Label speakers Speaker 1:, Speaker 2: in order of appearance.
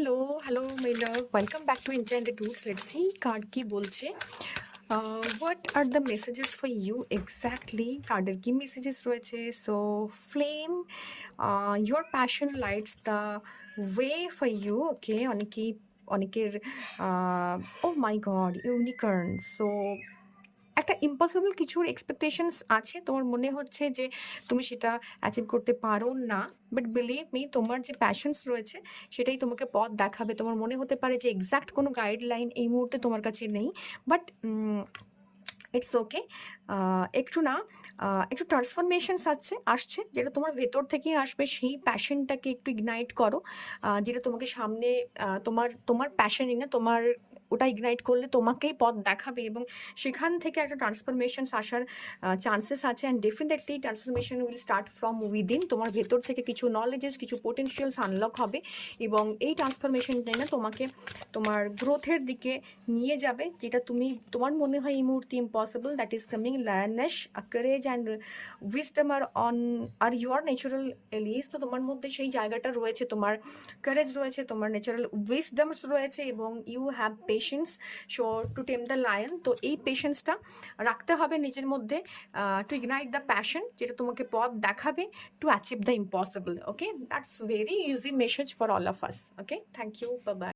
Speaker 1: hello, my love. Welcome back to Enchanted Roots. Let's see card কি বলছে. What are the messages for you exactly? কার্ডের কি messages রয়েছে? So, flame, your passion lights the way for you. Okay, অনেকের oh my god, unicorn. So, একটা impossible কিছুর expectations আছে, তোমার মনে হচ্ছে যে তুমি সেটা অ্যাচিভ করতে পারো না, বাট বিলিভ মি তোমার যে প্যাশনস রয়েছে সেটাই তোমাকে পথ দেখাবে। তোমার মনে হতে পারে যে এক্স্যাক্ট কোনো গাইডলাইন এই মুহূর্তে তোমার কাছে নেই, বাট ইটস ওকে। একটু না একটু ট্রান্সফরমেশনস আসছে যেটা তোমার ভেতর থেকেই আসবে। সেই প্যাশনটাকে একটু ইগনাইট করো, যেটা তোমাকে সামনে তোমার তোমার প্যাশনই না, তোমার ওটা ইগনাইট করলে তোমাকেই পথ দেখাবে এবং সেখান থেকে একটা ট্রান্সফরমেশনস আসার চান্সেস আছে। And definitely transformation will start from within. তোমার ভেতর থেকে কিছু নলেজেস, কিছু পোটেনশিয়ালস আনলক হবে এবং এই ট্রান্সফরমেশনটাই না তোমাকে তোমার গ্রোথের দিকে নিয়ে যাবে, যেটা তোমার মনে হয় এই মুহূর্তে impossible. That is coming lioness, courage and wisdom are your natural allies. তো তোমার মধ্যে সেই জায়গাটা রয়েছে, তোমার কারেজ রয়েছে, তোমার ন্যাচারাল উইজডমস রয়েছে এবং ইউ হ্যাভ পেশেন্স টু টেম দ্য লায়ন। তো এই পেশেন্সটা রাখতে হবে নিজের মধ্যে, টু ইগনাইট দ্য প্যাশন, যেটা তোমাকে পথ দেখাবে to achieve the impossible. Okay, that's very easy message for all of us. Okay, thank you, bye by.